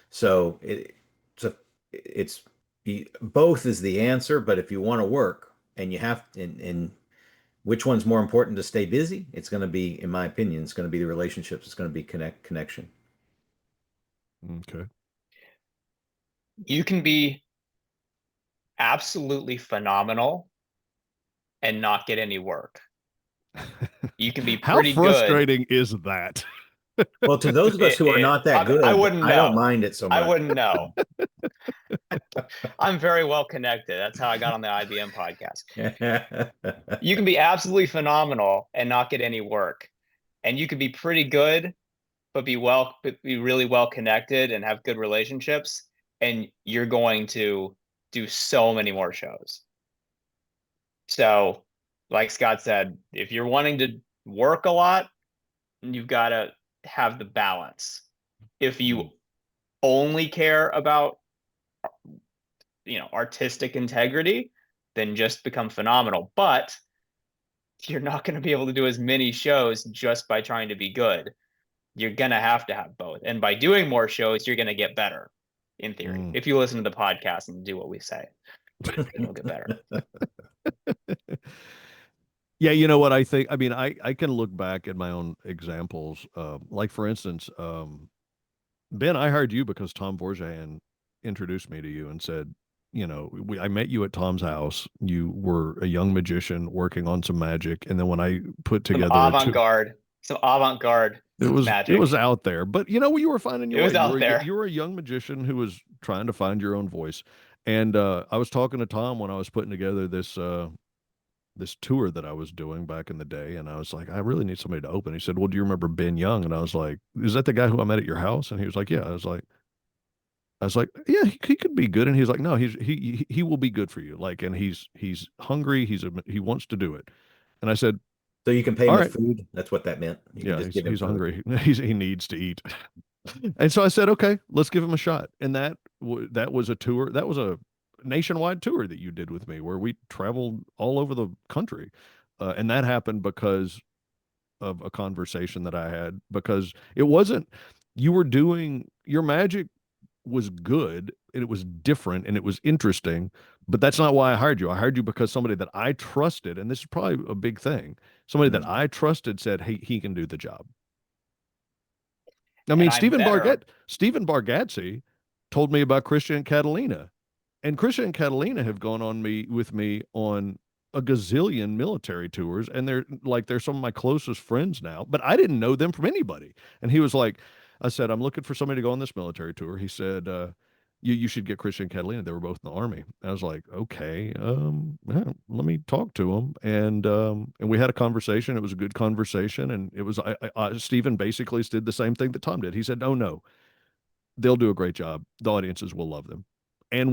So so it's both is the answer. But if you want to work and you have and which one's more important to stay busy? It's going to be, in my opinion, it's going to be the relationships. It's going to be connection. Okay. You can be absolutely phenomenal and not get any work. You can be How pretty good. frustrating is that? Well, to those of us who are not that good, I wouldn't know. I don't mind it so much. I wouldn't know. I'm very well connected. That's how I got on the I.B.M podcast. You can be absolutely phenomenal and not get any work. And you can be pretty good, but be really well connected and have good relationships. And you're going to do so many more shows. So, like Scott said, if you're wanting to work a lot, you've got to have the balance. If you only care about, artistic integrity, then just become phenomenal. But you're not going to be able to do as many shows just by trying to be good. You're going to have both. And by doing more shows, you're going to get better, in theory. If you listen to the podcast and do what we say, it'll get better. Yeah, you know what I think? I mean, I can look back at my own examples. Like for instance, Ben, I hired you because Tom Vorjahan introduced me to you and said, I met you at Tom's house. You were a young magician working on some magic, and then when I put together avant-garde. some avant-garde magic. It was out there, but you know, you were finding your It was way. out there. You were a young magician who was trying to find your own voice. And I was talking to Tom when I was putting together this tour that I was doing back in the day, and I was like, I really need somebody to open. He said, "Well, do you remember Ben Young?" And I was like, "Is that the guy who I met at your house?" And he was like, "Yeah." I was like, "Yeah, he could be good." And he was like, "No, he will be good for you. Like, and he's hungry. He wants to do it." And I said, So you can pay him "All with right, food. That's what that meant. You can yeah, just give him he's food. hungry. He needs to eat." And so I said, "Okay, let's give him a shot." And that was a tour. That was a nationwide tour that you did with me, where we traveled all over the country, and that happened because of a conversation that I had. Because it wasn't you were doing your magic was good and it was different and it was interesting, but that's not why I hired you. I hired you because somebody that I trusted, and this is probably a big thing. Somebody that Mm. I trusted said, "Hey, he can do the job." I And mean, I'm better. Stephen Bargatze told me about Christian and Catalina, and Christian and Catalina have gone on me with me on a gazillion military tours, and they're some of my closest friends now. But I didn't know them from anybody. And he was like, I said, "I'm looking for somebody to go on this military tour." He said, you should get Christian and Catalina. They were both in the army." I was like, "Okay, yeah, let me talk to them." And we had a conversation. It was a good conversation, and it was Stephen basically did the same thing that Tom did. He said, "Oh no, they'll do a great job. The audiences will love them." And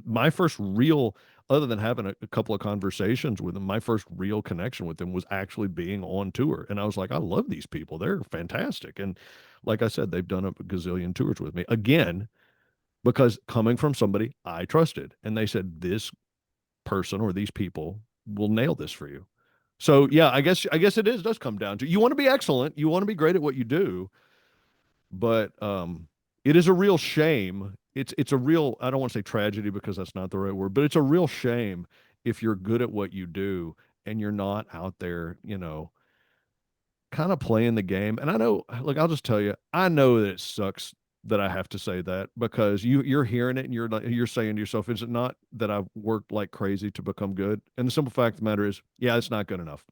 my first real, other than having a couple of conversations with them, my first real connection with them was actually being on tour. And I was like, I love these people. They're fantastic. And like I said, they've done a gazillion tours with me again, because coming from somebody I trusted, and they said, this person or these people will nail this for you. So yeah, I guess does come down to, you want to be excellent. You want to be great at what you do, but it is a real shame. It's a real, I don't want to say tragedy because that's not the right word, but it's a real shame if you're good at what you do and you're not out there, kind of playing the game. And I know, look, I'll just tell you, I know that it sucks that I have to say that, because you're hearing it and you're saying to yourself, is it not that I've worked like crazy to become good? And the simple fact of the matter is, yeah, it's not good enough.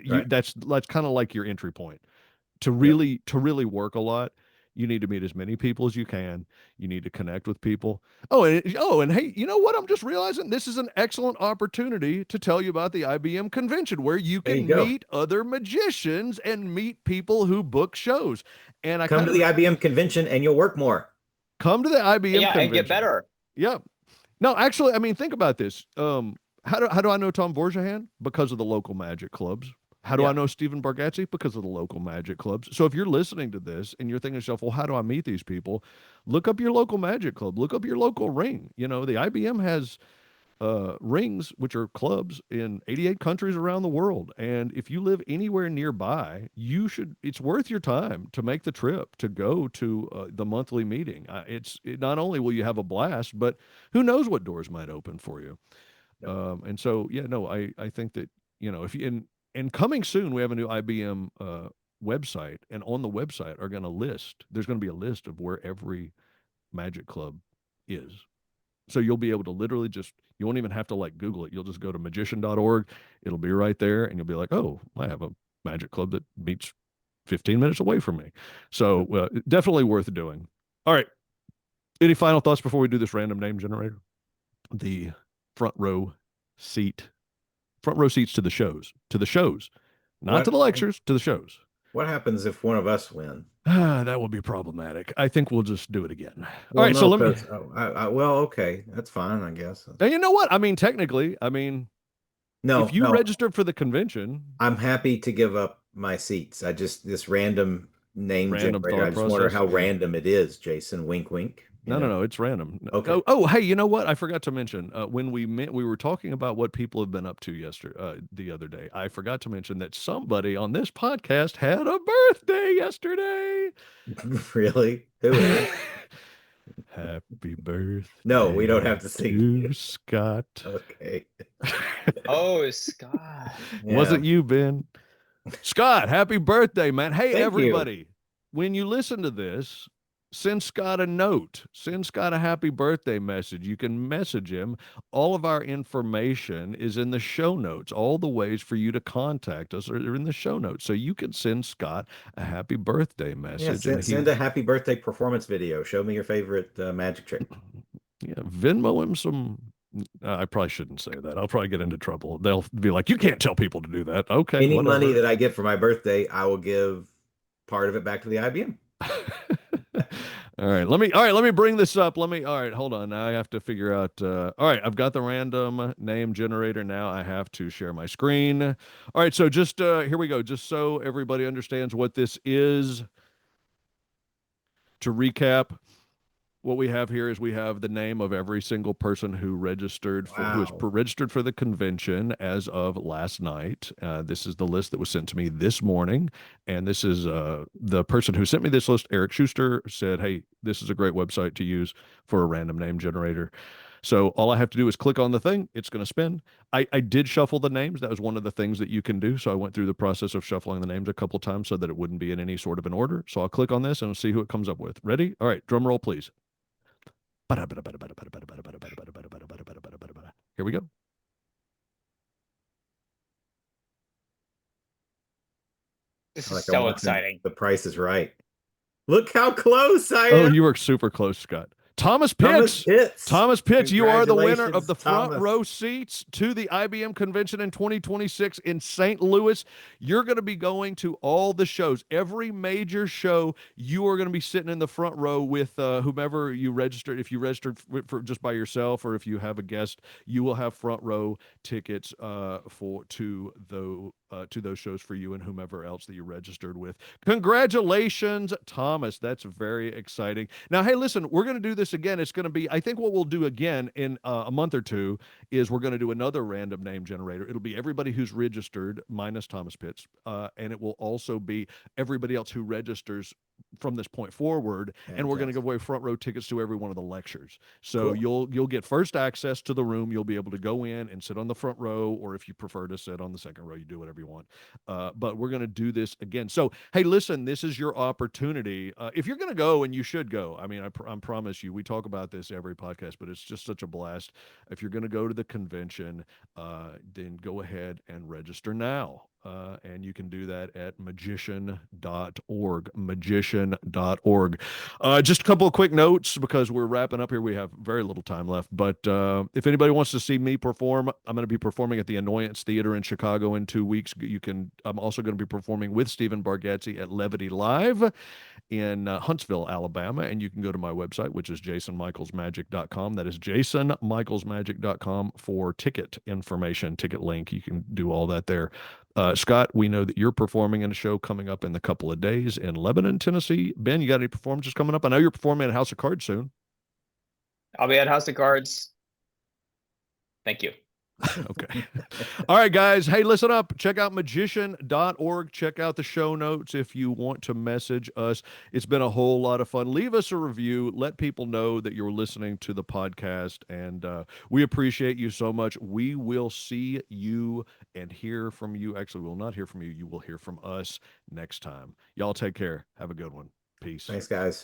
Right. That's kind of like your entry point Yep. to really work a lot. You need to meet as many people as you can. You need to connect with people. Oh, and hey, you know what? I'm just realizing this is an excellent opportunity to tell you about the IBM convention, where you There you can go. meet other magicians and meet people who book shows. And I Come kind to of the IBM convention and you'll work more. come to the IBM Yeah, and get convention. better. Yep. No, actually, I mean, think about this. How do I know Tom Borjahan? Because of the local magic clubs. How do I Yeah. know Stephen Bargatze? Because of the local magic clubs. So if you're listening to this and you're thinking to yourself, well, how do I meet these people? Look up your local magic club. Look up your local ring. The IBM has rings, which are clubs in 88 countries around the world. And if you live anywhere nearby, it's worth your time to make the trip to go to the monthly meeting. Not only will you have a blast, but who knows what doors might open for you. Yep. And so, yeah, no, I think that, if you, and coming soon, we have a new IBM website, and on the website there's going to be a list of where every magic club is. So you'll be able to literally you won't even have to like Google it. You'll just go to magician.org. It'll be right there, and you'll be like, oh, I have a magic club that meets 15 minutes away from me. So definitely worth doing. All right. Any final thoughts before we do this random name generator? The front row seat, front row seats to the shows, not to What the lectures, to the shows. what happens if one of us win? That would be problematic. I think we'll just do it again. All Well, right. So no, let me, because well, okay, that's fine, I guess. and you know what? I mean, technically, if No, you no, registered for the convention, I'm happy to give up my seats. I just this random name random generator. I thought just wonder process. how Yeah. random it is, Jason. Wink, wink. No, no, no. It's random. Okay. Oh, hey, you know what? I forgot to mention when we were talking about what people have been up to the other day. I forgot to mention that somebody on this podcast had a birthday yesterday. Really? Who is? Happy birthday No, we don't have to sing. to Scott. Okay. Oh, Scott. Yeah. Wasn't you, Ben? Scott, happy birthday, man. Hey, Thank you. everybody. When you listen to this, Send Scott a note. Send Scott a happy birthday message. You can message him. All of our information is in the show notes. All the ways for you to contact us are in the show notes. So you can send Scott a happy birthday Yeah, message. send a happy birthday performance video. Show me your favorite magic trick. Yeah, Venmo him some. I probably shouldn't say that. I'll probably get into trouble. They'll be like, "You can't tell people to do that." Okay, Any money whatever. that I get for my birthday, I will give part of it back to the IBM. All right, let me bring this up. All right, hold on. Now I have to figure out all right, I've got the random name generator now. I have to share my screen. All right, so just here we go. Just so everybody understands what this is, to recap, what we have here is we have the name of every single person who is Wow. registered for the convention as of last night. This is the list that was sent to me this morning, and this is the person who sent me this list. Eric Schuster said, "Hey, this is a great website to use for a random name generator." So all I have to do is click on the thing. It's going to spin. I did shuffle the names. That was one of the things that you can do. So I went through the process of shuffling the names a couple times so that it wouldn't be in any sort of an order. So I'll click on this and we'll see who it comes up with. Ready? All right, drum roll, please. Here we go. This Like is I'm so watching exciting. The Price is Right. Look how close I Oh, am. you were super close, Scott. Thomas Thomas Pitts. Pitts. Thomas Pitts, you are the winner of Congratulations, the front Thomas. row seats to the IBM convention in 2026 in St. Louis. You're going to be going to all the shows, every major show. You are going to be sitting in the front row with whomever you registered. If you registered for just by yourself, or if you have a guest, you will have front row tickets to those shows for you and whomever else that you registered with. Congratulations, Thomas. That's very exciting. Now, hey, listen, we're going to do this again. It's going to be, I think what we'll do again in a month or two is we're going to do another random name generator. It'll be everybody who's registered minus Thomas Pitts. And it will also be everybody else who registers from this point forward. And we're going to give away front row tickets to every one of the lectures. So Cool. you'll get first access to the room. You'll be able to go in and sit on the front row, or if you prefer to sit on the second row, you do whatever you want. But we're going to do this again. So, hey, listen, this is your opportunity. If you're going to go, and you should go, I mean, I promise you, we talk about this every podcast, but it's just such a blast. If you're going to go to the convention, then go ahead and register now. And you can do that at magician.org. Magician.org. Just a couple of quick notes because we're wrapping up here. We have very little time left. But if anybody wants to see me perform, I'm going to be performing at the Annoyance Theater in Chicago in 2 weeks. I'm also going to be performing with Stephen Bargatze at Levity Live in Huntsville, Alabama. And you can go to my website, which is jasonmichaelsmagic.com. That is jasonmichaelsmagic.com for ticket information, ticket link. You can do all that there. Scott, we know that you're performing in a show coming up in the couple of days in Lebanon, Tennessee. Ben, you got any performances coming up? I know you're performing at House of Cards soon. I'll be at House of Cards. Thank you. Okay. All right, guys. Hey, listen up. Check out magician.org. Check out the show notes if you want to message us. It's been a whole lot of fun. Leave us a review. Let people know that you're listening to the podcast. And we appreciate you so much. We will see you and hear from you. Actually, we'll not hear from you. You will hear from us next time. Y'all take care. Have a good one. Peace. Thanks, guys.